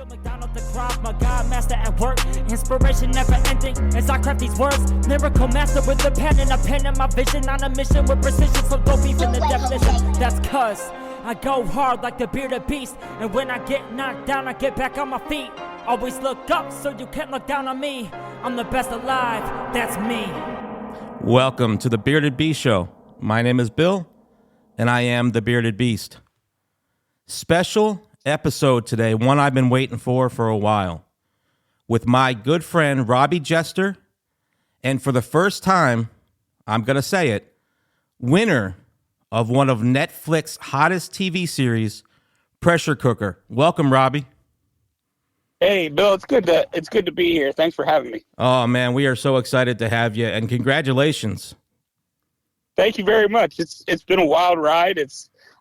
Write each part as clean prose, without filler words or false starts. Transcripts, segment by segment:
McDonald, the crop, my God, master at work. Inspiration never ending as I craft these words. Lyrical master with a pen and a pen in my vision. On a mission with precision, so don't beef in the definition. That's cuz I go hard like the bearded beast. And when I get knocked down, I get back on my feet. Always look up so you can't look down on me. I'm the best alive, that's me. Welcome to the Bearded Beast Show. My name is Bill, and I am the Bearded Beast. Special episode today, one I've been waiting for a while, with my good friend Robbie Jester, and for the first time, I'm going to say it, winner of one of Netflix's hottest TV series, Pressure Cooker. Welcome, Robbie. Hey, Bill, it's good to be here. Thanks for having me. Oh, man, we are so excited to have you, and congratulations. Thank you very much. It's been a wild ride.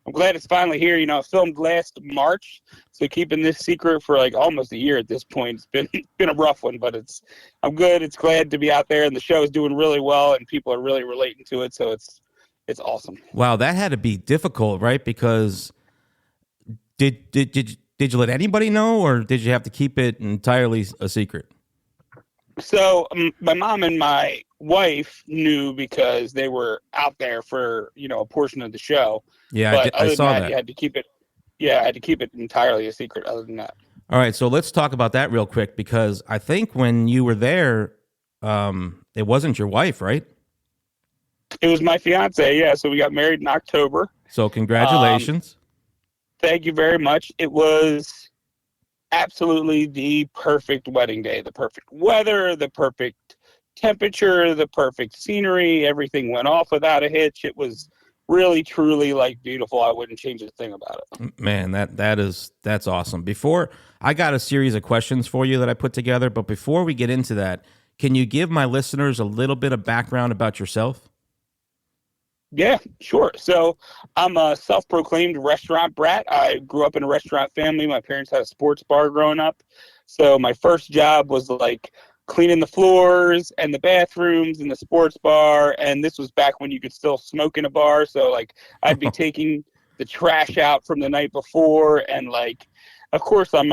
I'm glad it's finally here. You know, I filmed last March, so keeping this secret for like almost a year at this point. It's been a rough one, but I'm good. It's glad to be out there, and the show is doing really well, and people are really relating to it, so it's awesome. Wow, that had to be difficult, right? Because did you let anybody know, or did you have to keep it entirely a secret? So my mom and my wife knew because they were out there for, a portion of the show. Yeah, but I saw that. You had to keep it. Yeah, I had to keep it entirely a secret. Other than that. All right, so let's talk about that real quick, because I think when you were there, it wasn't your wife, right? It was my fiance. Yeah, so we got married in October. So congratulations. Thank you very much. It was absolutely the perfect wedding day. The perfect weather, the perfect temperature, the perfect scenery. Everything went off without a hitch. It was really, truly beautiful. I wouldn't change a thing about it. Man, that's awesome. Before, I got a series of questions for you that I put together, but before we get into that, can you give my listeners a little bit of background about yourself? Yeah, sure. So I'm a self-proclaimed restaurant brat. I grew up in a restaurant family. My parents had a sports bar growing up. So my first job was cleaning the floors and the bathrooms in the sports bar. And this was back when you could still smoke in a bar. So I'd be taking the trash out from the night before. And of course I'm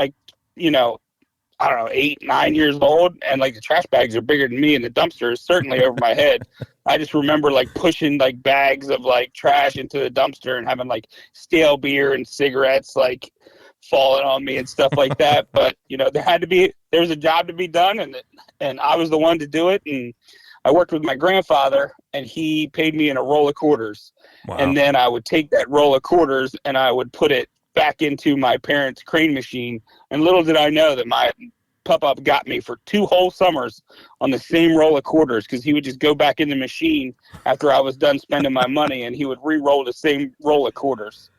I don't know, 8, 9 years old, and the trash bags are bigger than me, and the dumpster is certainly over my head. I just remember pushing bags of trash into the dumpster and having stale beer and cigarettes falling on me and stuff like that. But there was a job to be done, and I was the one to do it. And I worked with my grandfather, and he paid me in a roll of quarters. Wow. And then I would take that roll of quarters and I would put it back into my parents' crane machine, and little did I know that my pop-up got me for 2 whole summers on the same roll of quarters, because he would just go back in the machine after I was done spending my money, and he would re-roll the same roll of quarters.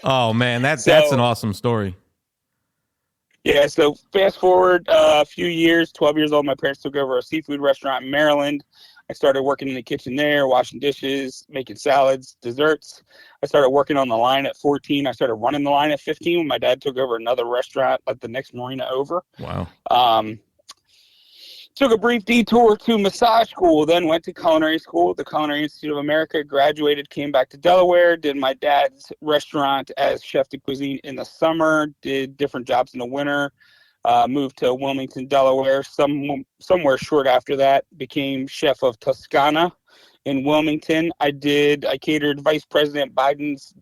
Oh man, that's an awesome story. Yeah, so fast forward a few years, 12 years old, my parents took over a seafood restaurant in Maryland. I started working in the kitchen there, washing dishes, making salads, desserts. I started working on the line at 14. I started running the line at 15 when my dad took over another restaurant the next marina over. Wow. Took a brief detour to massage school, then went to culinary school at the Culinary Institute of America, graduated, came back to Delaware, did my dad's restaurant as chef de cuisine in the summer, did different jobs in the winter. Moved to Wilmington, Delaware, somewhere short after that, became chef of Toscana in Wilmington. I catered Vice President Biden's,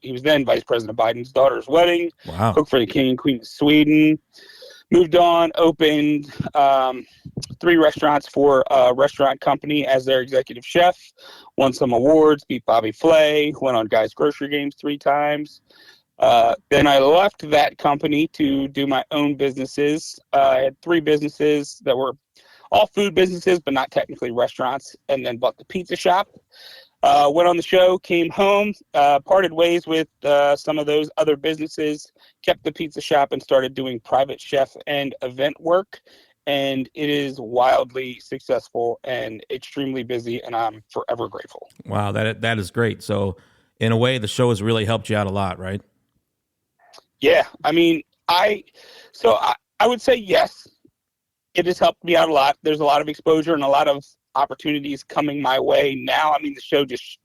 he was then Vice President Biden's daughter's wedding. Wow. Cooked for the King and Queen of Sweden. Moved on, opened 3 restaurants for a restaurant company as their executive chef. Won some awards, beat Bobby Flay, went on Guys Grocery Games 3 times. Then I left that company to do my own businesses. I had 3 businesses that were all food businesses, but not technically restaurants, and then bought the pizza shop. Went on the show, came home, parted ways with some of those other businesses, kept the pizza shop, and started doing private chef and event work. And it is wildly successful and extremely busy, and I'm forever grateful. Wow, that is great. So in a way, the show has really helped you out a lot, right? Yeah, I mean, I would say yes, it has helped me out a lot. There's a lot of exposure and a lot of opportunities coming my way now. I mean, the show just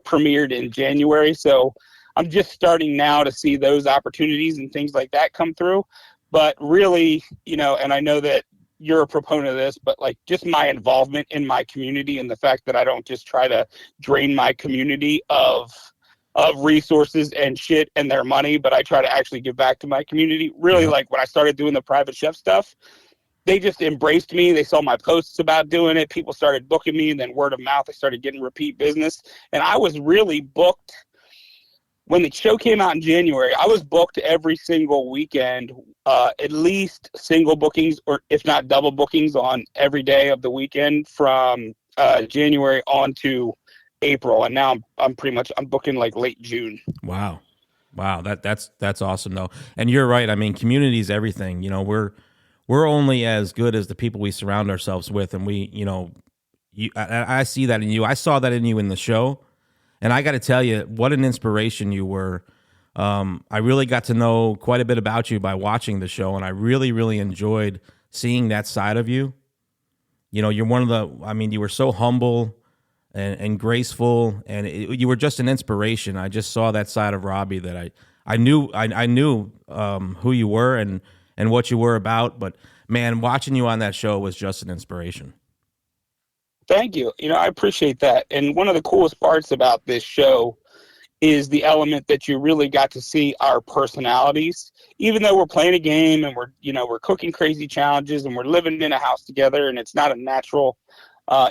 premiered in January, so I'm just starting now to see those opportunities and things like that come through. But really, and I know that you're a proponent of this, but like just my involvement in my community and the fact that I don't just try to drain my community of resources and shit and their money, but I try to actually give back to my community. Really, like when I started doing the private chef stuff, they just embraced me. They saw my posts about doing it. People started booking me, and then word of mouth, I started getting repeat business. And I was really booked. When the show came out in January, I was booked every single weekend, at least single bookings or if not double bookings on every day of the weekend from January on to April. And now I'm booking like late June. Wow. That's awesome though. And you're right. I mean, community is everything. We're only as good as the people we surround ourselves with. And I see that in you. I saw that in you in the show. And I got to tell you, what an inspiration you were. I really got to know quite a bit about you by watching the show. And I really, really enjoyed seeing that side of you. You're you were so humble and graceful, and you were just an inspiration. I just saw that side of Robbie that I knew who you were and what you were about. But man, watching you on that show was just an inspiration. Thank you. I appreciate that. And one of the coolest parts about this show is the element that you really got to see our personalities. Even though we're playing a game and we're cooking crazy challenges and we're living in a house together and it's not a natural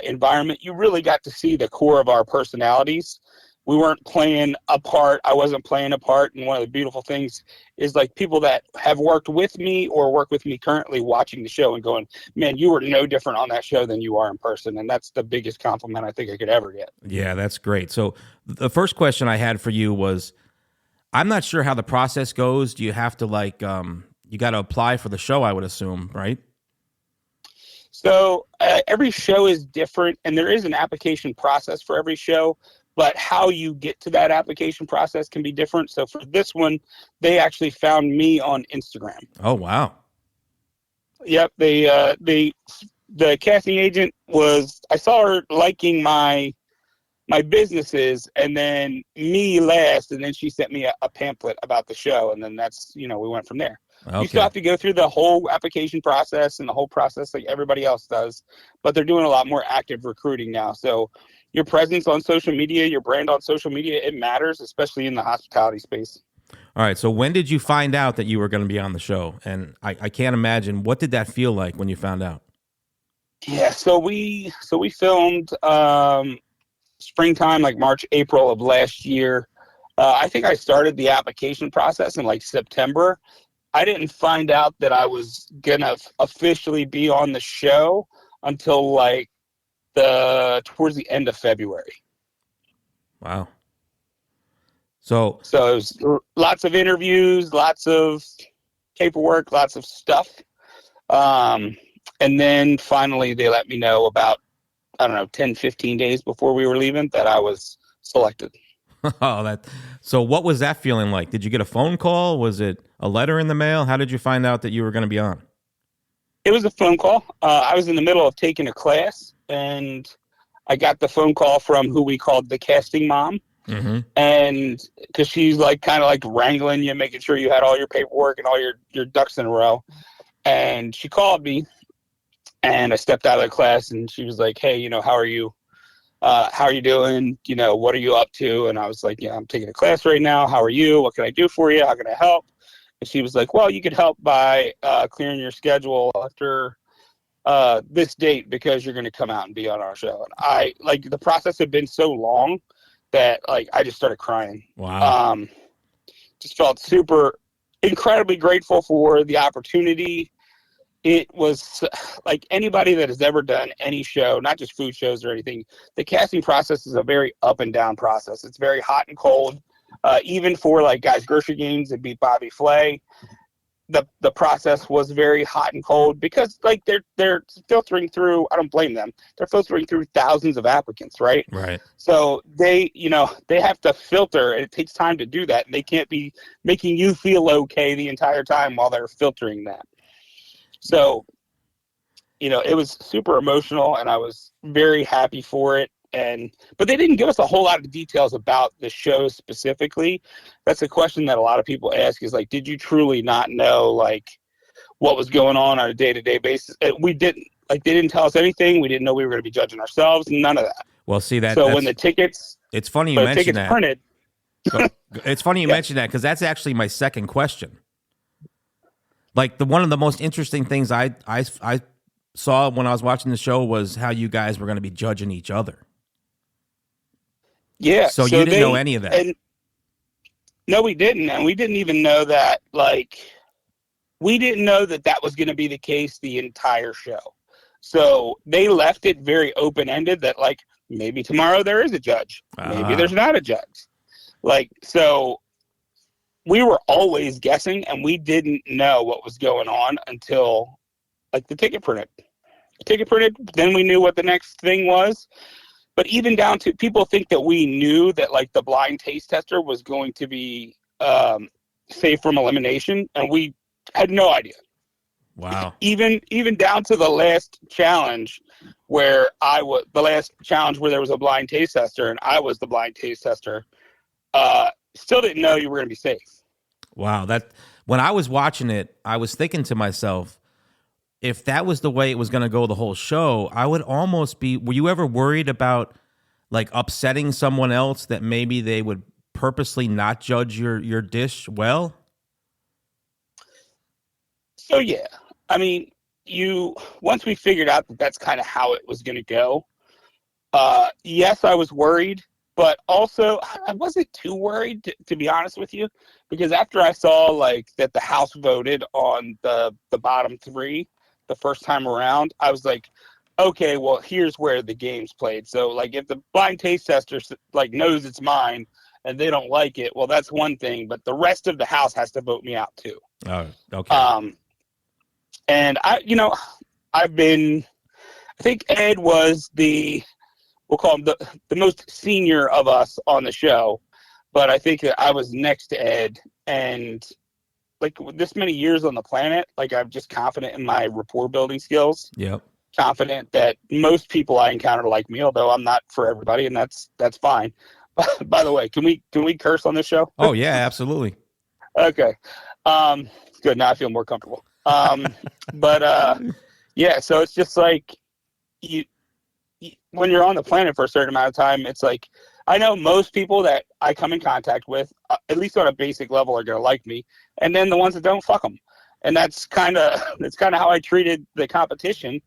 environment, you really got to see the core of our personalities. We weren't playing a part. I wasn't playing a part. And one of the beautiful things is like people that have worked with me or work with me currently watching the show and going, man, you were no different on that show than you are in person. And that's the biggest compliment I think I could ever get. Yeah, that's great. So the first question I had for you was, I'm not sure how the process goes. Do you have to you got to apply for the show, I would assume, right? So every show is different and there is an application process for every show. But how you get to that application process can be different. So for this one, they actually found me on Instagram. Oh, wow. Yep. The casting agent I saw her liking my businesses and then me last. And then she sent me a pamphlet about the show. And then that's, we went from there. Okay. You still have to go through the whole application process and the whole process like everybody else does. But they're doing a lot more active recruiting now. So your presence on social media, your brand on social media, it matters, especially in the hospitality space. All right. So when did you find out that you were going to be on the show? And I can't imagine, what did that feel like when you found out? Yeah. So we filmed springtime, like March, April of last year. I think I started the application process in like September. I didn't find out that I was going to officially be on the show until like towards the end of February. Wow. So it was lots of interviews, lots of paperwork, lots of stuff. And then finally they let me know about, 10, 15 days before we were leaving that I was selected. So what was that feeling like? Did you get a phone call? Was it a letter in the mail? How did you find out that you were going to be on? It was a phone call. I was in the middle of taking a class, and I got the phone call from who we called the casting mom. Mm-hmm. And because she's kind of wrangling you, making sure you had all your paperwork and all your ducks in a row. And she called me, and I stepped out of the class, and she was like, hey, how are you? How are you doing? What are you up to? And I was like, yeah, I'm taking a class right now. How are you? What can I do for you? How can I help? And she was like, well, you could help by clearing your schedule after this date because you're going to come out and be on our show. And I the process had been so long that I just started crying. Wow. Just felt super incredibly grateful for the opportunity. It was like anybody that has ever done any show, not just food shows or anything, the casting process is a very up and down process. It's very hot and cold. Even for Guys Grocery Games that beat Bobby Flay, the process was very hot and cold because they're filtering through. I don't blame them. They're filtering through thousands of applicants, right? Right. So they have to filter, and it takes time to do that. And they can't be making you feel okay the entire time while they're filtering that. So, it was super emotional, and I was very happy for it. But they didn't give us a whole lot of details about the show specifically. That's a question that a lot of people ask, is like, did you truly not know like what was going on a day-to-day basis? We didn't. Like, they didn't tell us anything. We didn't know we were going to be judging ourselves. None of that. Well, see that. So when the tickets, it's funny you mention that. Printed, it's funny you mention that, because that's actually my second question. Like, one of the most interesting things I saw when I was watching the show was how you guys were going to be judging each other. Yeah. So you didn't know any of that. No, we didn't. And we didn't even know that, like, we didn't know that that was going to be the case the entire show. So they left it very open-ended that, like, maybe tomorrow there is a judge. Maybe there's not a judge. Like, so we were always guessing, and we didn't know what was going on until, like, the ticket printed. Then we knew what the next thing was. But even down to, people think that we knew that, like, the blind taste tester was going to be safe from elimination, and we had no idea. Wow. Even down to the last challenge where there was a blind taste tester and I was the blind taste tester, still didn't know you were going to be safe. Wow. When I was watching it, I was thinking to myself, if that was the way it was going to go the whole show, I would almost be, were you ever worried about like upsetting someone else, that maybe they would purposely not judge your dish well? So, yeah. I mean, once we figured out that that's kind of how it was going to go, yes, I was worried, but also I wasn't too worried, to be honest with you, because after I saw like that the House voted on the bottom three the first time around, I was like, okay, well, here's where the game's played. So, like, if the blind taste tester like knows it's mine and they don't like it, well, that's one thing, but the rest of the House has to vote me out too. Oh, okay. And I think Ed was we'll call him the most senior of us on the show, but I think that I was next to Ed, and like this many years on the planet, like I'm just confident in my rapport building skills. Yep. Confident that most people I encounter like me, although I'm not for everybody, and that's fine. By the way, can we curse on this show? Oh yeah, absolutely. Okay. Good. Now I feel more comfortable. Yeah, so it's just like you when you're on the planet for a certain amount of time, it's like, I know most people that I come in contact with, at least on a basic level, are going to like me. And then the ones that don't, fuck them. And that's kind of how I treated the competition.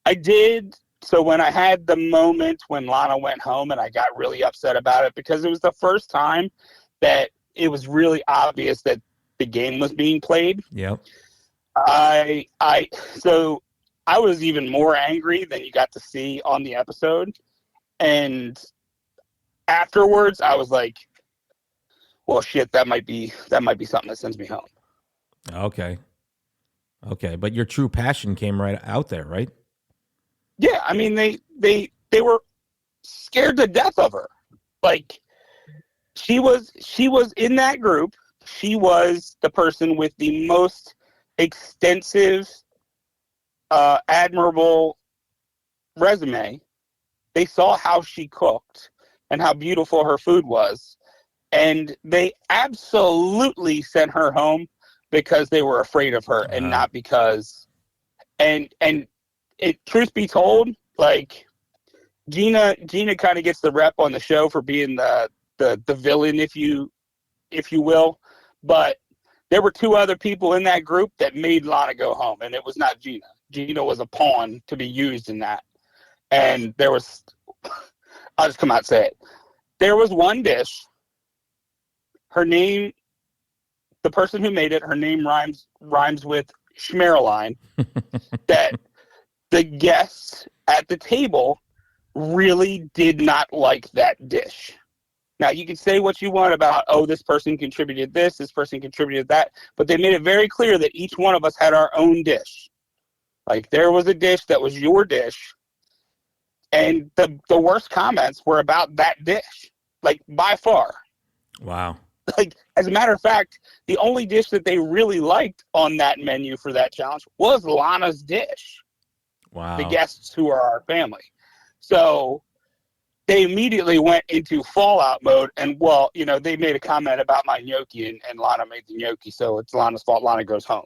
I did. So when I had the moment when Lana went home and I got really upset about it, because it was the first time that it was really obvious that the game was being played. Yep. So I was even more angry than you got to see on the episode. And afterwards I was like, well, shit, that might be something that sends me home. Okay. But your true passion came right out there, right? Yeah. I mean, they were scared to death of her. Like, she was in that group. She was the person with the most extensive, admirable resume. They saw how she cooked and how beautiful her food was, and they absolutely sent her home because they were afraid of her, and not because. And it, truth be told, like, Gina kind of gets the rep on the show for being the villain, if you will, but there were two other people in that group that made Lana go home, and it was not Gina. Gina was a pawn to be used in that. And there was, I'll just come out and say it. There was one dish, her name, the person who made it, her name rhymes with Schmereline, that the guests at the table really did not like that dish. Now, you can say what you want about, oh, this person contributed this person contributed that, but they made it very clear that each one of us had our own dish. Like, there was a dish that was your dish, and the worst comments were about that dish, like, by far. Wow. Like, as a matter of fact, the only dish that they really liked on that menu for that challenge was Lana's dish. Wow. The guests who are our family. So they immediately went into fallout mode. And, well, they made a comment about my gnocchi, and Lana made the gnocchi, so it's Lana's fault. Lana goes home.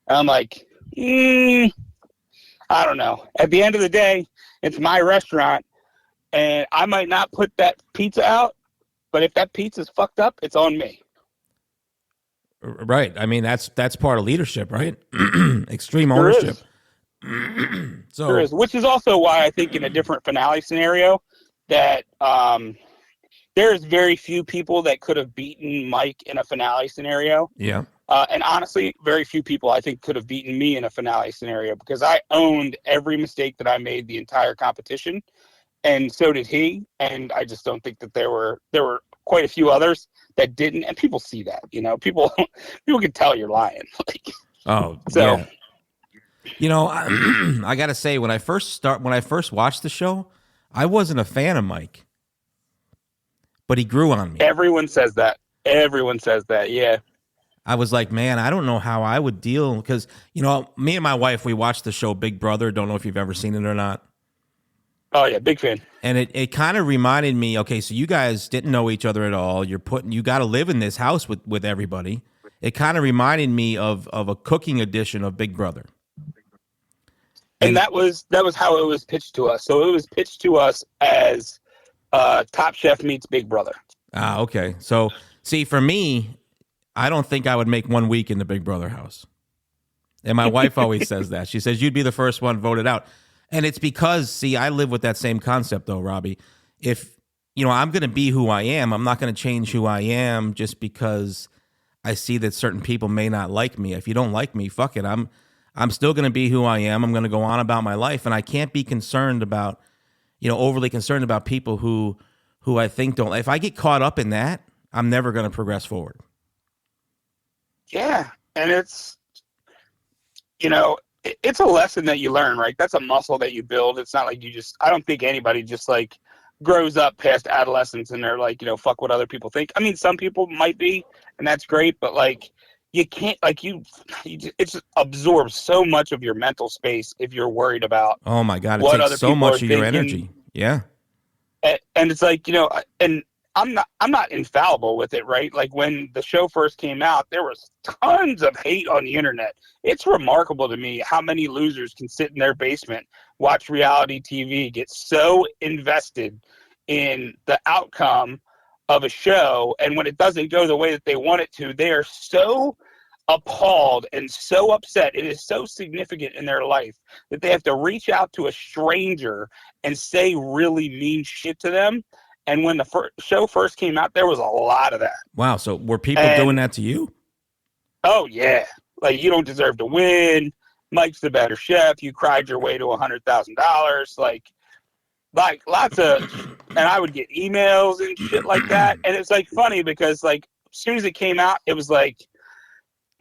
And I'm like, I don't know. At the end of the day, it's my restaurant, and I might not put that pizza out, but if that pizza's fucked up, it's on me. Right. I mean, that's part of leadership, right? Extreme ownership. So There is, which is also why I think in a different finale scenario that there's very few people that could have beaten Mike in a finale scenario. Yeah. And honestly, very few people I think could have beaten me in a finale scenario, because I owned every mistake that I made the entire competition, and so did he. And I just don't think that there were quite a few others that didn't. And people see that, people can tell you're lying. Yeah. I got to say, when I first watched the show, I wasn't a fan of Mike, but he grew on me. Everyone says that. Yeah. I was like, man, I don't know how I would deal, because, me and my wife, we watched the show Big Brother. Don't know if you've ever seen it or not. Oh yeah, big fan. And it kind of reminded me, okay, so you guys didn't know each other at all. You got to live in this house with everybody. It kind of reminded me of a cooking edition of Big Brother. And that was how it was pitched to us. So it was pitched to us as Top Chef meets Big Brother. Ah, okay. So see, for me, I don't think I would make 1 week in the Big Brother house. And my wife always says that. She says, you'd be the first one voted out. And it's because, see, I live with that same concept, though, Robbie. If, I'm going to be who I am, I'm not going to change who I am just because I see that certain people may not like me. If you don't like me, fuck it. I'm still going to be who I am. I'm going to go on about my life. And I can't be concerned about, overly concerned about people who I think don't. If I get caught up in that, I'm never going to progress forward. Yeah. And it's a lesson that you learn, right? That's a muscle that you build. It's not like I don't think anybody just like grows up past adolescence and they're like, fuck what other people think. I mean, some people might be, and that's great, but like, you can't, like, it just absorbs so much of your mental space if you're worried about. Oh my God. It takes so much of your energy. Yeah. And it's like, and I'm not infallible with it, right? Like when the show first came out, there was tons of hate on the internet. It's remarkable to me how many losers can sit in their basement, watch reality TV, get so invested in the outcome of a show, and when it doesn't go the way that they want it to, they are so appalled and so upset. It is so significant in their life that they have to reach out to a stranger and say really mean shit to them. And when the show first came out, there was a lot of that. Wow. So were people doing that to you? Oh, yeah. Like, you don't deserve to win. Mike's the better chef. You cried your way to $100,000. Like lots of, and I would get emails and shit like that. And it's like funny because like as soon as it came out, it was like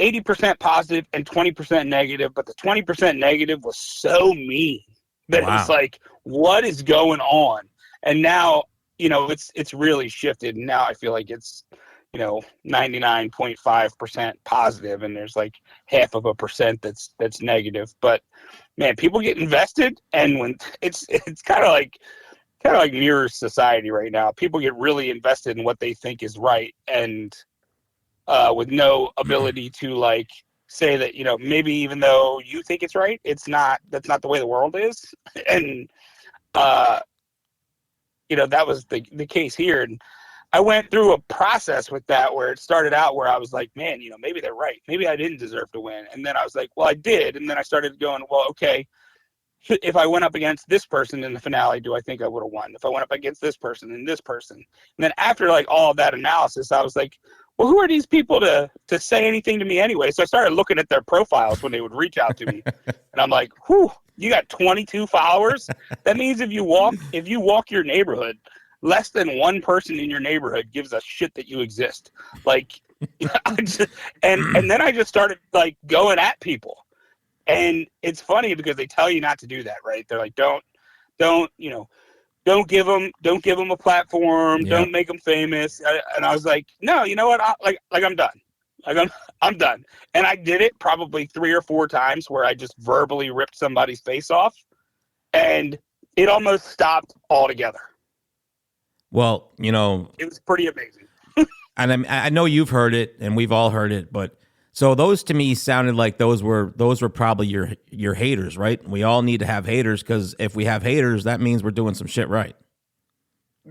80% positive and 20% negative. But the 20% negative was so mean that It was like, what is going on? And now, it's really shifted. And now I feel like it's, 99.5% positive, and there's like 0.5% that's negative. But man, people get invested, and when it's kind of like mirrors society right now. People get really invested in what they think is right, and with no ability to like say that maybe even though you think it's right, that's not the way the world is. And that was the case here. And I went through a process with that where it started out where I was like, man, maybe they're right. Maybe I didn't deserve to win. And then I was like, well, I did. And then I started going, well, okay, if I went up against this person in the finale, do I think I would have won? If I went up against this person and this person. And then after like all of that analysis, I was like, well, who are these people to say anything to me anyway? So I started looking at their profiles when they would reach out to me. And I'm like, whew, you got 22 followers? That means if you walk your neighborhood, less than one person in your neighborhood gives a shit that you exist. Like, and then I just started like going at people. And it's funny because they tell you not to do that, right? They're like, don't give them a platform. Yeah. Don't make them famous. And I was like, no, you know what? I'm done. I'm done. And I did it probably 3 or 4 times where I just verbally ripped somebody's face off, and it almost stopped altogether. Well, you know, It was pretty amazing. and I know you've heard it, and we've all heard it, but so those to me sounded like those were probably your haters, right? We all need to have haters because if we have haters, that means we're doing some shit right.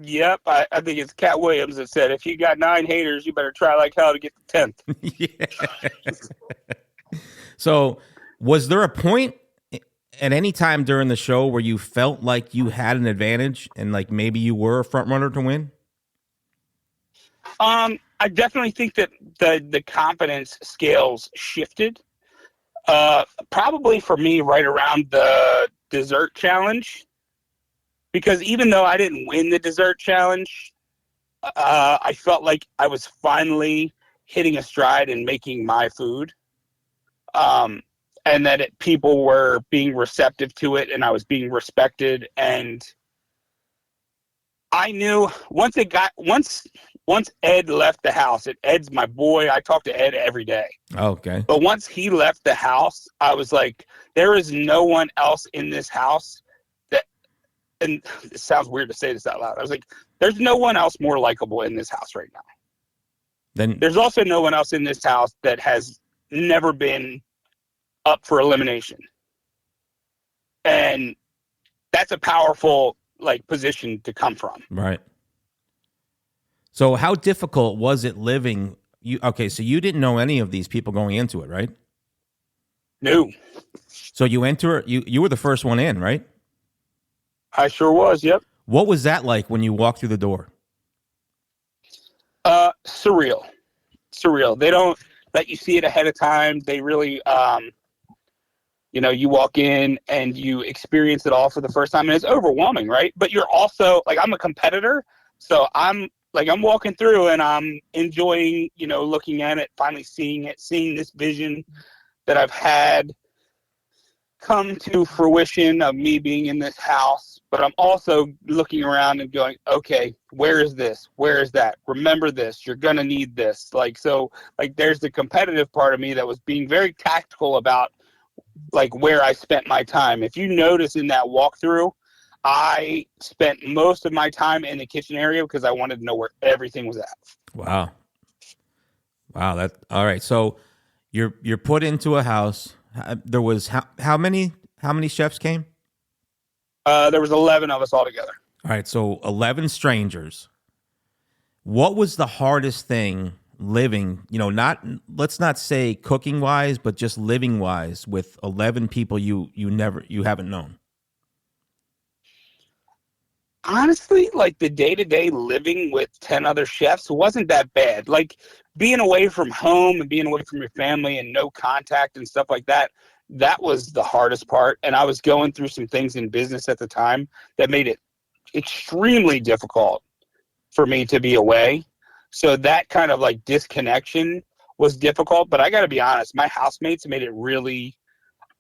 Yep, I think it's Cat Williams that said, if you got 9 haters, you better try like hell to get the 10th. Yeah. So, was there a point at any time during the show where you felt like you had an advantage and like maybe you were a front runner to win? I definitely think that the confidence scales shifted. Probably for me right around the dessert challenge. Because even though I didn't win the dessert challenge, I felt like I was finally hitting a stride in making my food. And that people were being receptive to it and I was being respected. And I knew once Ed left the house, Ed's my boy. I talk to Ed every day. Okay. But once he left the house, I was like, there is no one else in this house and it sounds weird to say this out loud. I was like, there's no one else more likable in this house right now. Then There's also no one else in this house that has never been up for elimination. And that's a powerful position to come from. right. So how difficult was it living? So you didn't know any of these people going into it, right? No. So you enter. You were the first one in, right? I sure was, yep. What was that like when you walked through the door? Surreal. They don't let you see it ahead of time. They really, you walk in and you experience it all for the first time, and it's overwhelming, right? But you're also, I'm a competitor, so I'm walking through and I'm enjoying, looking at it, finally seeing this vision that I've had come to fruition of me being in this house. But I'm also looking around and going, okay, where is this? Where is that? Remember this. You're going to need this. There's the competitive part of me that was being very tactical about, where I spent my time. If you notice in that walkthrough, I spent most of my time in the kitchen area because I wanted to know where everything was at. Wow. That all right. So you're put into a house. There was how many chefs came? There was 11 of us all together. All right, so 11 strangers. What was the hardest thing living, let's not say cooking wise, but just living wise with 11 people you haven't known? Honestly, the day-to-day living with 10 other chefs wasn't that bad. Being away from home and being away from your family and no contact and stuff like that, that was the hardest part. And I was going through some things in business at the time that made it extremely difficult for me to be away. So that kind of disconnection was difficult. But I got to be honest, my housemates made it really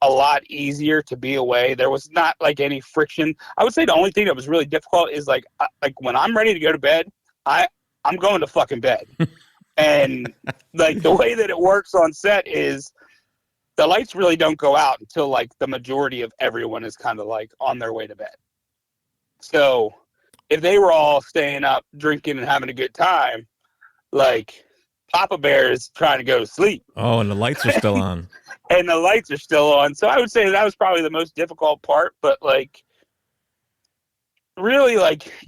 a lot easier to be away. There was not any friction. I would say the only thing that was really difficult is when I'm ready to go to bed, I'm going to fucking bed. And the way that it works on set is the lights really don't go out until the majority of everyone is kind of on their way to bed. So if they were all staying up drinking and having a good time, Papa Bear is trying to go to sleep. Oh, and the lights are still on. And the lights are still on. So I would say that was probably the most difficult part. But really,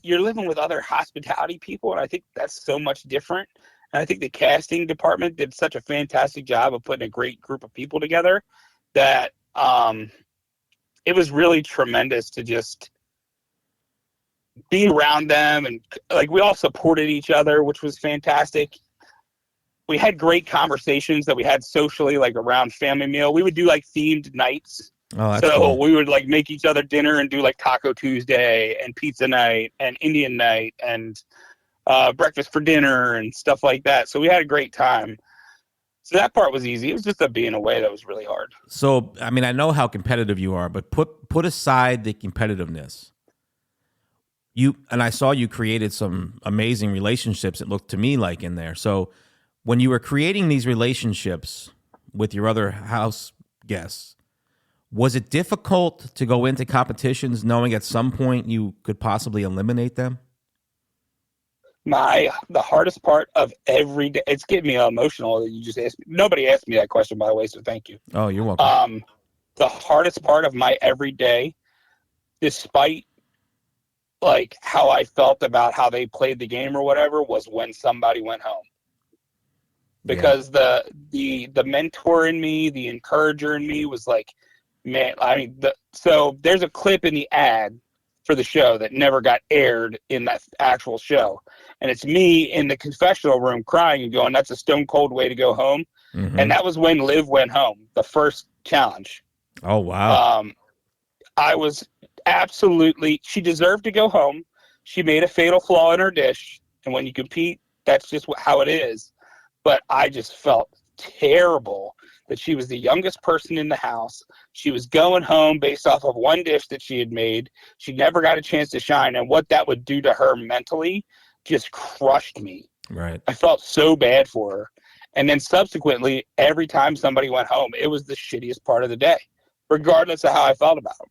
you're living with other hospitality people, and I think that's so much different. And I think the casting department did such a fantastic job of putting a great group of people together that it was really tremendous to just be around them. And we all supported each other, which was fantastic. We had great conversations that we had socially, around family meal. We would do themed nights. Oh, that's so cool. We would make each other dinner and do Taco Tuesday and pizza night and Indian night and breakfast for dinner and stuff like that. So we had a great time. So that part was easy. It was just the being away that was really hard. So, I mean, I know how competitive you are, but put aside the competitiveness. I saw you created some amazing relationships, it looked to me like in there. So when you were creating these relationships with your other house guests, was it difficult to go into competitions knowing at some point you could possibly eliminate them? The hardest part of every day, it's getting me emotional that you just asked me. Nobody asked me that question, by the way, so thank you. Oh, you're welcome. The hardest part of my everyday, despite like how I felt about how they played the game or whatever, was when somebody went home. Because the mentor in me, the encourager in me was like, man, I mean, so there's a clip in the ad for the show that never got aired in that actual show. And it's me in the confessional room crying and going, that's a stone cold way to go home. Mm-hmm. And that was when Liv went home, the first challenge. Oh, wow. I was absolutely, she deserved to go home. She made a fatal flaw in her dish. And when you compete, that's just how it is. But I just felt terrible that she was the youngest person in the house. She was going home based off of one dish that she had made. She never got a chance to shine. And what that would do to her mentally just crushed me. Right. I felt so bad for her. And then subsequently, every time somebody went home, it was the shittiest part of the day, regardless of how I felt about them.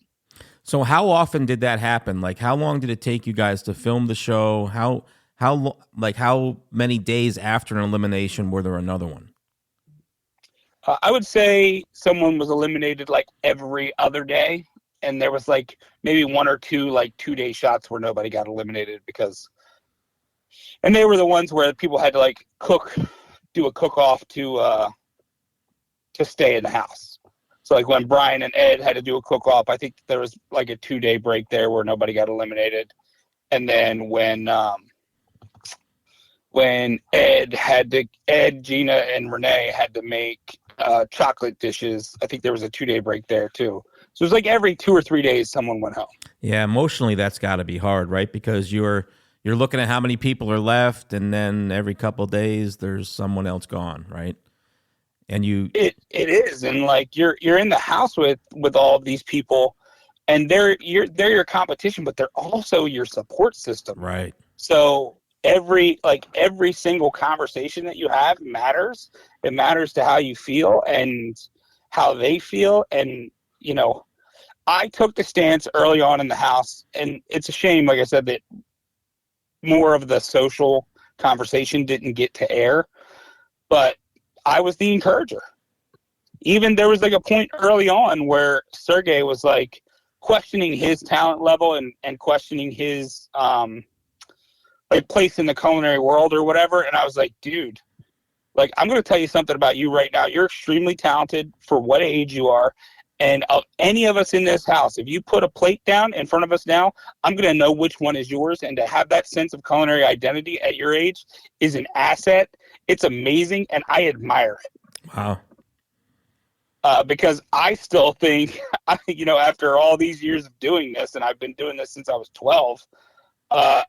So how often did that happen? Like, how long did it take you guys to film the show? How many days after an elimination were there another one? I would say someone was eliminated like every other day, and there was like maybe one or two like 2-day shots where nobody got eliminated and they were the ones where people had to like do a cook-off to stay in the house. So like when Brian and Ed had to do a cook-off, I think there was like a 2-day break there where nobody got eliminated. And then when Ed, Gina, and Renee had to make chocolate dishes, I think there was a 2-day break there too. So it was like every 2 or 3 days someone went home. Yeah, emotionally that's got to be hard, right? Because you're looking at how many people are left, and then every couple of days there's someone else gone, right? And it is, and like you're in the house with all of these people, and they're your competition, but they're also your support system, right? So every single conversation that you have matters. It matters to how you feel and how they feel. And you know, I took the stance early on in the house, and it's a shame, like I said, that more of the social conversation didn't get to air, but I was the encourager. Even there was like a point early on where Sergey was like questioning his talent level and questioning his like place in the culinary world or whatever. And I was like, dude, like, I'm going to tell you something about you right now. You're extremely talented for what age you are. And of any of us in this house, if you put a plate down in front of us now, I'm going to know which one is yours. And to have that sense of culinary identity at your age is an asset. It's amazing, and I admire it. Wow. Because I still think, after all these years of doing this, and I've been doing this since I was 12, I'm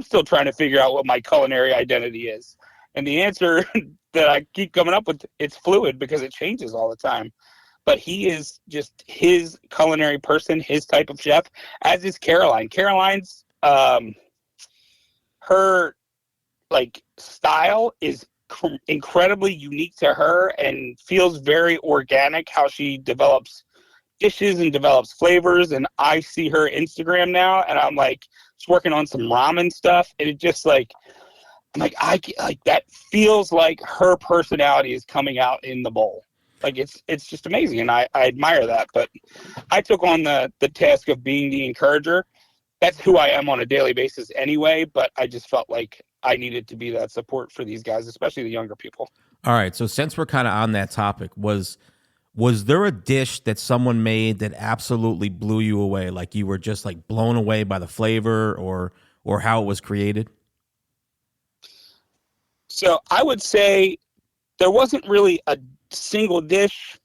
still trying to figure out what my culinary identity is. And the answer that I keep coming up with, it's fluid because it changes all the time. But he is just his culinary person, his type of chef, as is Caroline. Caroline's, her style is incredibly unique to her and feels very organic how she develops dishes and develops flavors. And I see her Instagram now, and I'm like, she's working on some ramen stuff, and it just that feels like her personality is coming out in the bowl. Like it's just amazing, and I admire that. But I took on the task of being the encourager. That's who I am on a daily basis anyway, but I just felt like I needed to be that support for these guys, especially the younger people. All right, so since we're kind of on that topic, was there a dish that someone made that absolutely blew you away, like you were just like blown away by the flavor or how it was created? So I would say there wasn't really a single dish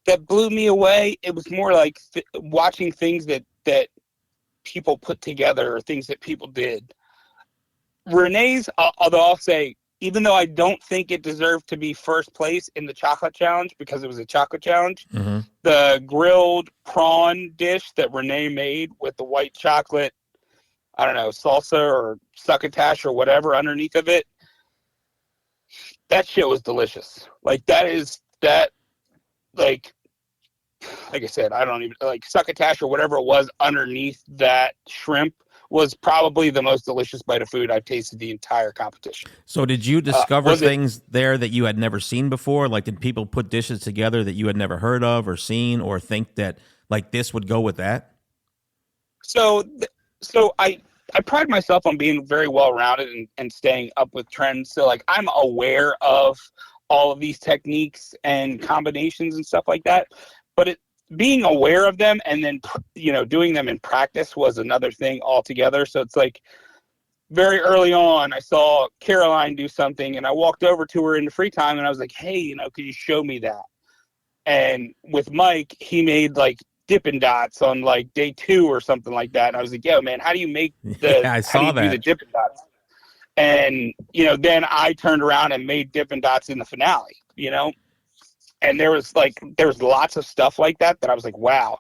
that blew me away. It was more like watching things that people put together or things that people did. Renee's, although I'll say, even though I don't think it deserved to be first place in the chocolate challenge because it was a chocolate challenge, mm-hmm. The grilled prawn dish that Renee made with the white chocolate, I don't know, salsa or succotash or whatever underneath of it, that shit was delicious. Like I said, I don't even, like succotash or whatever it was underneath that shrimp was probably the most delicious bite of food I've tasted the entire competition. So did you discover Was it- things there that you had never seen before? Like, did people put dishes together that you had never heard of or seen, or think that like this would go with that? So I pride myself on being very well-rounded and staying up with trends. So like I'm aware of all of these techniques and combinations and stuff like that, but being aware of them and then, doing them in practice was another thing altogether. So it's like very early on, I saw Caroline do something and I walked over to her in the free time and I was like, hey, could you show me that? And with Mike, he made like Dippin' Dots on like day 2 or something like that. And I was like, yo, man, how do you make I saw do the Dippin' Dots? And, then I turned around and made Dippin' Dots in the finale, and there was lots of stuff like that I was like, wow.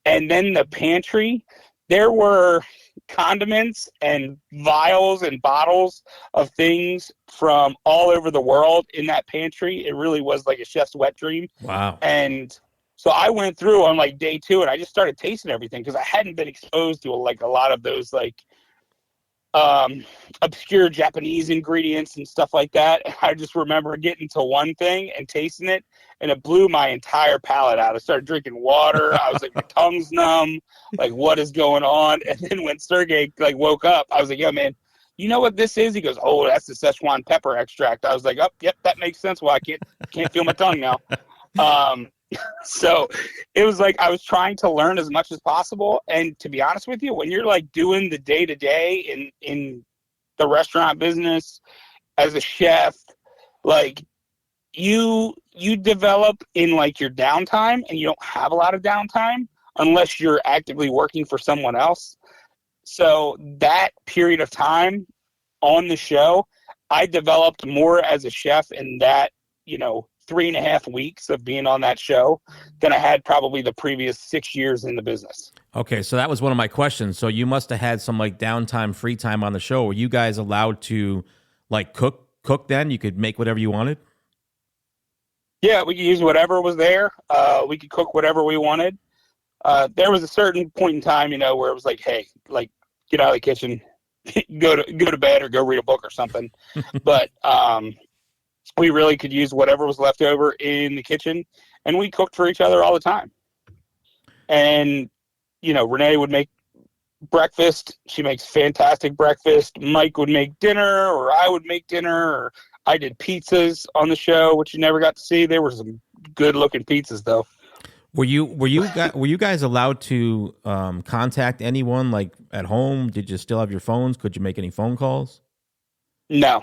And then the pantry, there were condiments and vials and bottles of things from all over the world in that pantry. It really was like a chef's wet dream. Wow. And so I went through on like day 2 and I just started tasting everything because I hadn't been exposed to like a lot of those like obscure Japanese ingredients and stuff like that. I just remember getting to one thing and tasting it, and it blew my entire palate out. I started drinking water. I was like, my tongue's numb. Like, what is going on? And then when Sergey like woke up, I was like, yo, man, you know what this is? He goes, oh, that's the Szechuan pepper extract. I was like, oh, yep, that makes sense. Well, I can't feel my tongue now. So it was like I was trying to learn as much as possible. And to be honest with you, when you're like doing the day-to-day in the restaurant business as a chef, like you develop in like your downtime, and you don't have a lot of downtime unless you're actively working for someone else. So that period of time on the show, I developed more as a chef in that, 3.5 weeks of being on that show than I had probably the previous 6 years in the business. Okay, so that was one of my questions. So you must have had some like downtime, free time on the show. Were you guys allowed to like cook then? You could make whatever you wanted? Yeah, we could use whatever was there. We could cook whatever we wanted. There was a certain point in time, where it was like, hey, like get out of the kitchen, go to bed or go read a book or something. But we really could use whatever was left over in the kitchen, and we cooked for each other all the time. And, Renee would make breakfast. She makes fantastic breakfast. Mike would make dinner, or I would make dinner, or I did pizzas on the show, which you never got to see. There were some good looking pizzas though. Were you guys allowed to contact anyone like at home? Did you still have your phones? Could you make any phone calls? No.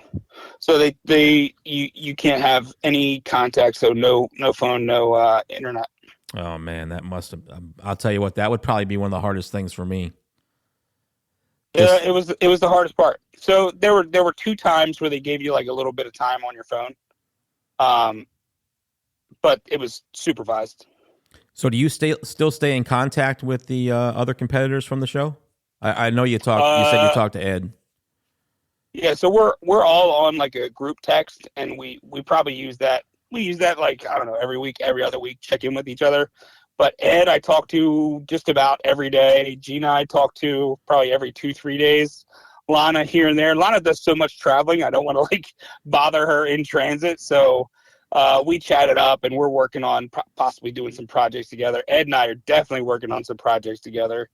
So you can't have any contact. So no phone, no internet. Oh man, that must have. I'll tell you what, that would probably be one of the hardest things for me. Yeah, it was the hardest part. So there were 2 times where they gave you like a little bit of time on your phone, but it was supervised. So do you still stay in contact with the other competitors from the show? I know you talked. You said you talked to Ed. Yeah, so we're all on like a group text, and we probably use that. We use that like, I don't know, every week, every other week, check in with each other. But Ed, I talk to just about every day. Gina, I talk to probably every 2-3 days. Lana here and there. Lana does so much traveling, I don't want to like bother her in transit. So we chatted up, and we're working on possibly doing some projects together. Ed and I are definitely working on some projects together.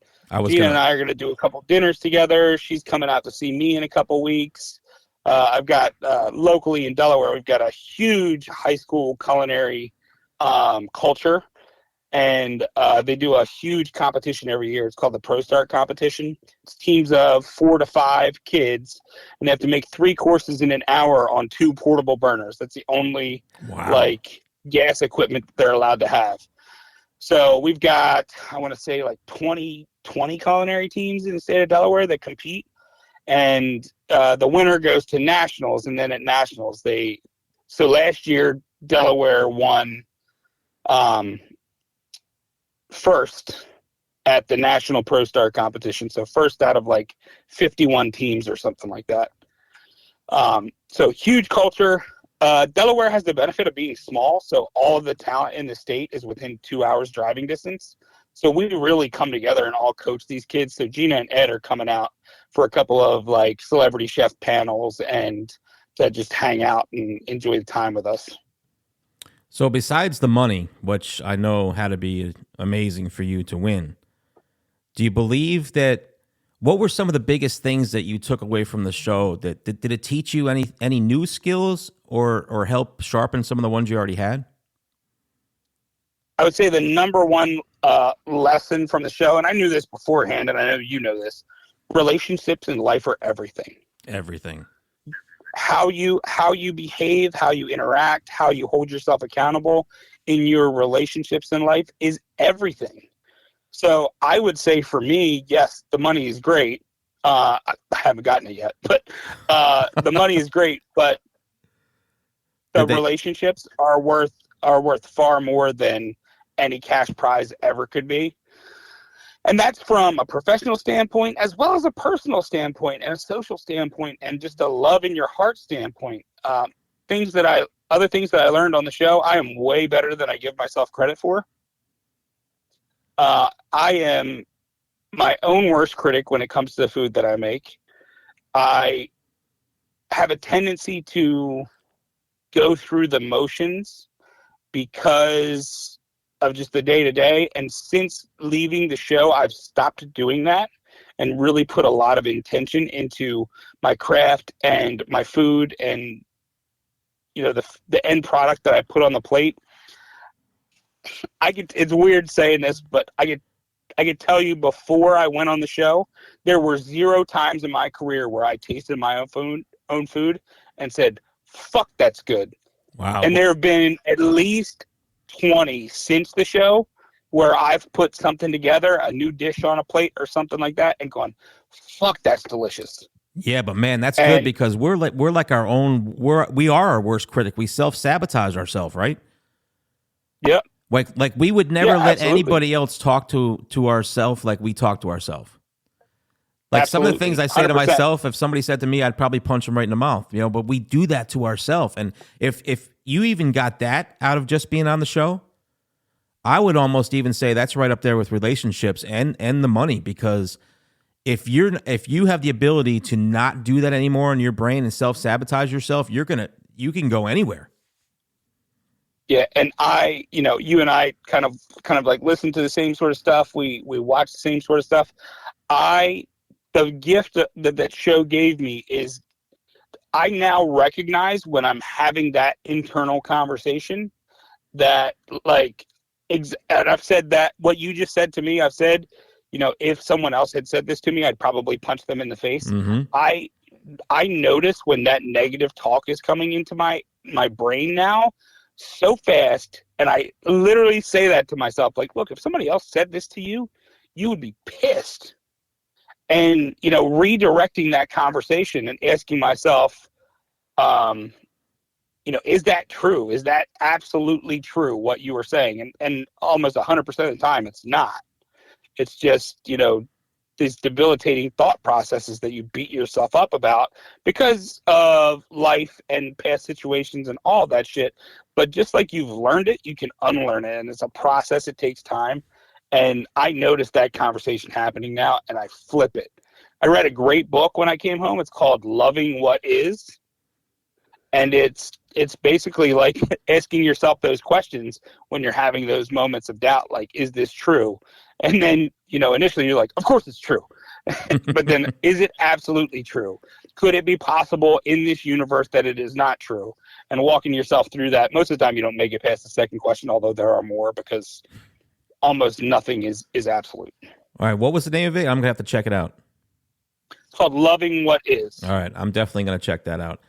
Gina and I are going to do a couple dinners together. She's coming out to see me in a couple weeks. I've got locally in Delaware, we've got a huge high school culinary culture, and they do a huge competition every year. It's called the Pro Start competition. It's teams of 4 to 5 kids, and they have to make 3 courses in an hour on 2 portable burners. That's the only like gas equipment they're allowed to have. So we've got, I want to say like 20 culinary teams in the state of Delaware that compete. And the winner goes to nationals, and then at nationals so last year Delaware won first at the National Pro Star competition. So first out of like 51 teams or something like that. So huge culture. Delaware has the benefit of being small, so all of the talent in the state is within 2 hours driving distance. So we really come together and all coach these kids. So Gina and Ed are coming out for a couple of like celebrity chef panels and to just hang out and enjoy the time with us. So besides the money, which I know had to be amazing for you to win, do you believe that, what were some of the biggest things that you took away from the show? That did it teach you any new skills or help sharpen some of the ones you already had? I would say the number one lesson from the show, and I knew this beforehand, and I know you know this, relationships in life are everything. Everything. How you behave, how you interact, how you hold yourself accountable in your relationships in life is everything. So I would say for me, yes, the money is great. I haven't gotten it yet, but the money is great, but the relationships are worth far more than any cash prize ever could be. And that's from a professional standpoint, as well as a personal standpoint and a social standpoint, and just a love in your heart standpoint. Other things that I learned on the show, I am way better than I give myself credit for. I am my own worst critic when it comes to the food that I make. I have a tendency to go through the motions because of just the day-to-day, and since leaving the show, I've stopped doing that and really put a lot of intention into my craft and my food and, you know, the end product that I put on the plate. It's weird saying this, but I could tell you before I went on the show, there were 0 times in my career where I tasted my own food and said, fuck, that's good. Wow. And there have been at least 20 since the show where I've put something together, a new dish on a plate or something like that, and gone, fuck, that's delicious. Yeah, but man, that's good, because we are our worst critic. We self-sabotage ourselves, right? Yep. Like we would never let absolutely. anybody else talk to ourselves like we talk to ourselves. Like Absolutely. some of the things I say to 100%. myself, if somebody said to me, I'd probably punch them right in the mouth, you know, but we do that to ourselves. And if you even got that out of just being on the show, I would almost even say that's right up there with relationships and the money, because if you have the ability to not do that anymore in your brain and self-sabotage yourself, you can go anywhere. Yeah, and you and I kind of like listen to the same sort of stuff. We watch the same sort of stuff. The gift that show gave me is I now recognize when I'm having that internal conversation that, like, and I've said that what you just said to me, I've said, you know, if someone else had said this to me, I'd probably punch them in the face. Mm-hmm. I notice when that negative talk is coming into my brain now so fast, and I literally say that to myself, like, look, if somebody else said this to you, you would be pissed. And, you know, redirecting that conversation and asking myself, you know, is that true? Is that absolutely true, what you were saying? And almost 100% of the time, it's not. It's just, you know, these debilitating thought processes that you beat yourself up about because of life and past situations and all that shit. But just like you've learned it, you can unlearn it. And it's a process. It takes time. And I noticed that conversation happening now, and I flip it. I read a great book when I came home. It's called Loving What Is. And it's basically like asking yourself those questions when you're having those moments of doubt, like, is this true? And then, you know, initially you're like, of course it's true. But then, is it absolutely true? Could it be possible in this universe that it is not true? And walking yourself through that, most of the time you don't make it past the second question, although there are more, because almost nothing is absolute. All right, what was the name of it? I'm going to have to check it out. It's called Loving What Is. All right, I'm definitely going to check that out.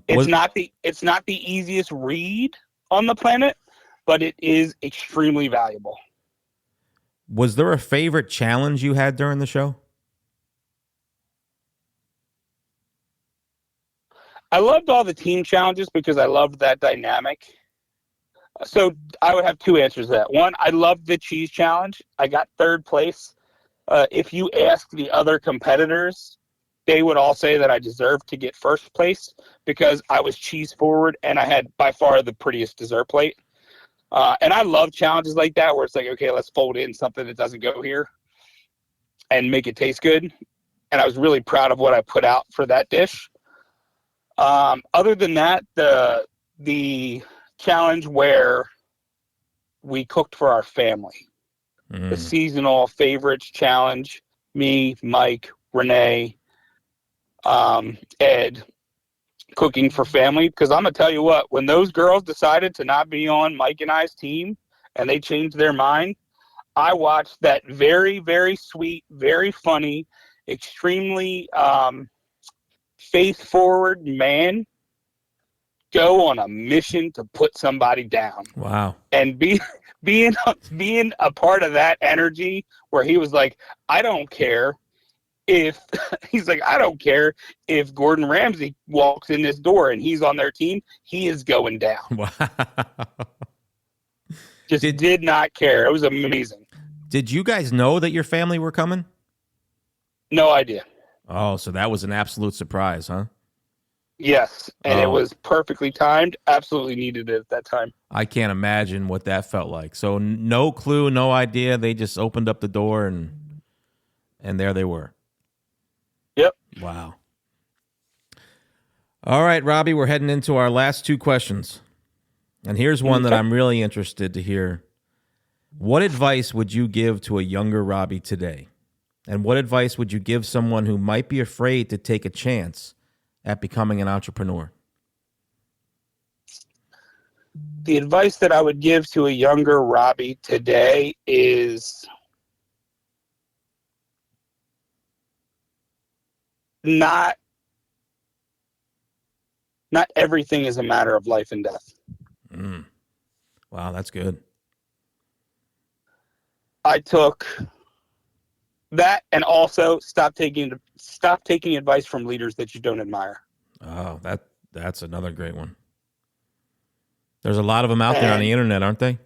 It's not the easiest read on the planet, but it is extremely valuable. Was there a favorite challenge you had during the show? I loved all the team challenges because I loved that dynamic. So I would have 2 answers to that. One, I loved the cheese challenge. I got 3rd place. If you ask the other competitors, they would all say that I deserved to get 1st place because I was cheese forward and I had by far the prettiest dessert plate. And I love challenges like that where it's like, okay, let's fold in something that doesn't go here and make it taste good. And I was really proud of what I put out for that dish. Other than that, the challenge where we cooked for our family, the seasonal favorites challenge, me, Mike, Renee, Ed, cooking for family. Because I'm going to tell you what, when those girls decided to not be on Mike and I's team and they changed their mind, I watched that very, very sweet, very funny, extremely faith-forward man go on a mission to put somebody down. Wow. And being a part of that energy where he was like, I don't care if Gordon Ramsay walks in this door and he's on their team, he is going down. Wow. Did not care. It was amazing. Did you guys know that your family were coming? No idea. Oh, so that was an absolute surprise, huh? Yes, and it was perfectly timed. Absolutely needed it at that time. I can't imagine what that felt like. So no clue, no idea. They just opened up the door and there they were. Yep. Wow. All right, Robbie, we're heading into our last two questions. And here's one that I'm really interested to hear. What advice would you give to a younger Robbie today? And what advice would you give someone who might be afraid to take a chance at becoming an entrepreneur? The advice that I would give to a younger Robbie today is not everything is a matter of life and death. Wow, that's good. I took that, and also stop taking advice from leaders that you don't admire. Oh, that's another great one. There's a lot of them out there on the internet, aren't they?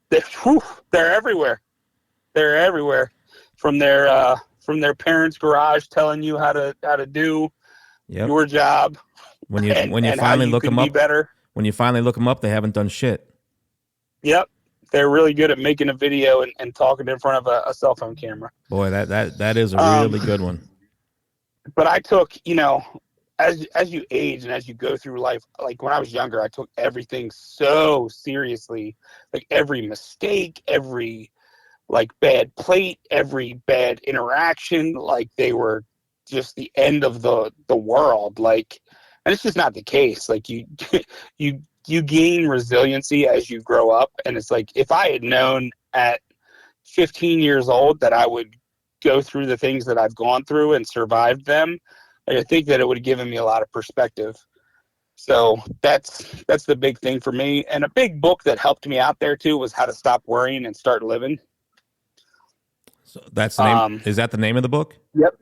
They're everywhere. They're everywhere. From their parents' garage telling you how to do your job. When you finally look them up, better. When you finally look them up, they haven't done shit. Yep. They're really good at making a video and talking in front of a cell phone camera. Boy, that is a really good one. But I took, as you age and as you go through life, like when I was younger, I took everything so seriously. Like every mistake, every bad plate, every bad interaction, like they were just the end of the world. And it's just not the case. Like you gain resiliency as you grow up. And it's like, if I had known at 15 years old that I would go through the things that I've gone through and survived them, I think that it would have given me a lot of perspective. So that's the big thing for me. And a big book that helped me out there too was How to Stop Worrying and Start Living. So that's the name. Is that the name of the book? Yep.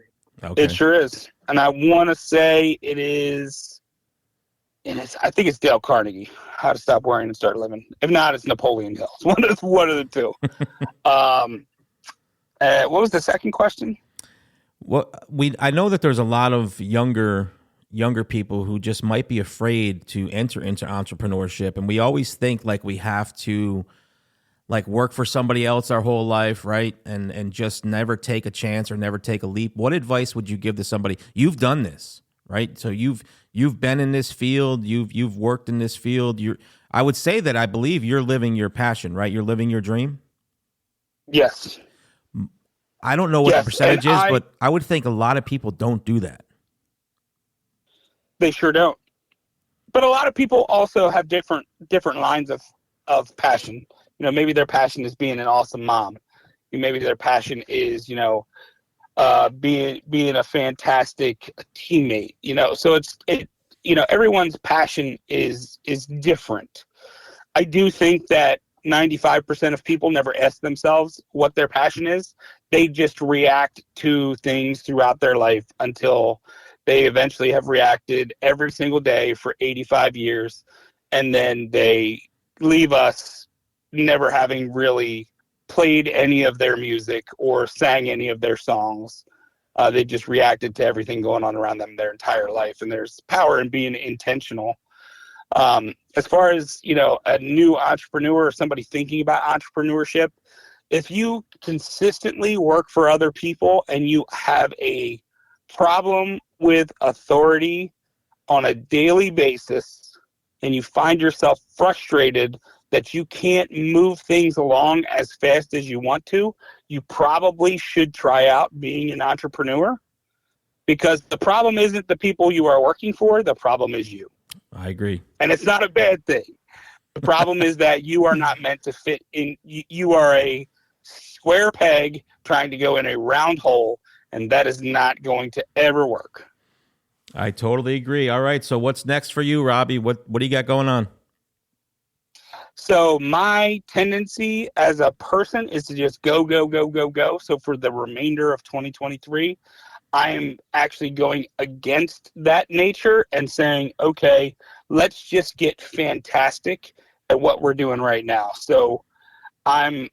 Okay. It sure is. And I want to say it is, I think it's Dale Carnegie, How to Stop Worrying and Start Living. If not, it's Napoleon Hill. It's one of the two. What was the second question? Well, I know that there's a lot of younger people who just might be afraid to enter into entrepreneurship, and we always think like we have to work for somebody else our whole life, right? And just never take a chance or never take a leap. What advice would you give to somebody? You've done this, right? So you've been in this field, you've worked in this field. I would say that I believe you're living your passion, right? You're living your dream. Yes. I don't know what the percentage is, but I would think a lot of people don't do that. They sure don't. But a lot of people also have different lines of passion. Maybe their passion is being an awesome mom. Maybe their passion is, being a fantastic teammate. So everyone's passion is different. I do think that 95% of people never ask themselves what their passion is. They just react to things throughout their life until they eventually have reacted every single day for 85 years. And then they leave us never having really played any of their music or sang any of their songs. They just reacted to everything going on around them their entire life. And there's power in being intentional. As far as, a new entrepreneur or somebody thinking about entrepreneurship, if you consistently work for other people and you have a problem with authority on a daily basis and you find yourself frustrated that you can't move things along as fast as you want to, you probably should try out being an entrepreneur, because the problem isn't the people you are working for, the problem is you. I agree. And it's not a bad thing. The problem is that you are not meant to fit in. You are a square peg trying to go in a round hole, and that is not going to ever work. I totally agree. All right, so what's next for you, Robbie? What do you got going on? So my tendency as a person is to just go, go, go, go, go. So for the remainder of 2023, I am actually going against that nature and saying, okay, let's just get fantastic at what we're doing right now. So I'm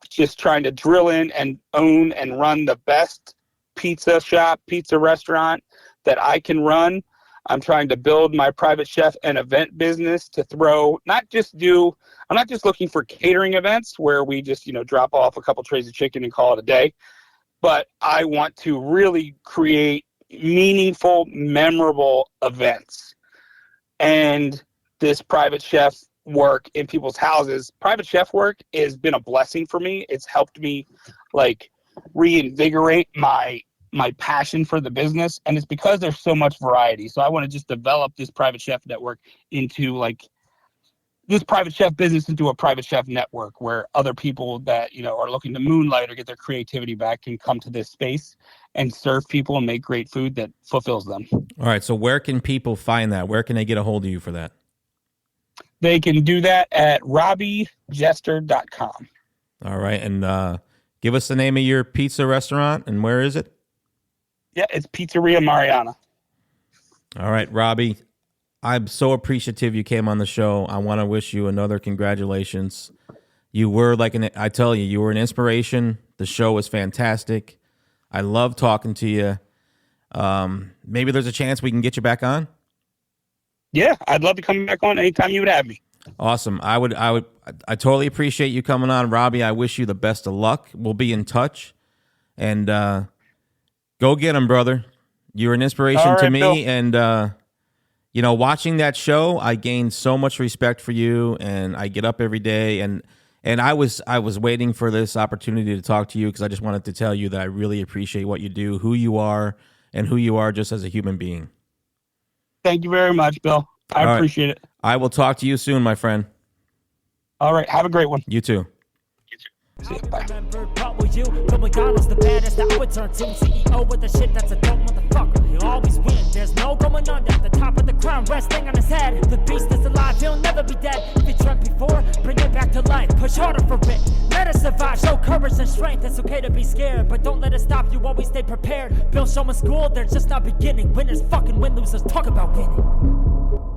just trying to drill in and own and run the best pizza shop, pizza restaurant that I can run. I'm trying to build my private chef and event business to throw, I'm not just looking for catering events where we just, drop off a couple trays of chicken and call it a day, but I want to really create meaningful, memorable events. And this private chef work in people's houses, private chef work has been a blessing for me. It's helped me reinvigorate my passion for the business, and it's because there's so much variety. So I want to just develop this private chef network into this private chef business into a private chef network where other people that are looking to moonlight or get their creativity back can come to this space and serve people and make great food that fulfills them. All right, so where can people find that? Where can they get a hold of you for that? They can do that at robbiejester.com. All right, and give us the name of your pizza restaurant and where is it? Yeah, it's Pizzeria Mariana. All right, Robbie, I'm so appreciative you came on the show. I want to wish you another congratulations. You were you were an inspiration. The show was fantastic. I love talking to you. Maybe there's a chance we can get you back on. Yeah, I'd love to come back on anytime you would have me. Awesome. I totally appreciate you coming on, Robbie. I wish you the best of luck. We'll be in touch, and go get him, brother. You're an inspiration to me, Bill. And watching that show, I gained so much respect for you, and I get up every day, and I was waiting for this opportunity to talk to you because I just wanted to tell you that I really appreciate what you do, who you are, and who you are just as a human being. Thank you very much, Bill. I appreciate it. I will talk to you soon, my friend. All right. Have a great one. You too. See you. Bye. But McDonald's the baddest that I would turn to. CEO with the shit that's a dope motherfucker. He'll always win. There's no going under. The top of the crown resting on his head. The beast is alive. He'll never be dead. If he dreamt before, bring it back to life. Push harder for it. Let us survive. Show courage and strength. It's okay to be scared, but don't let it stop you. Always stay prepared. Build someone's school. They're just not beginning. Winners fucking win. Losers talk about winning.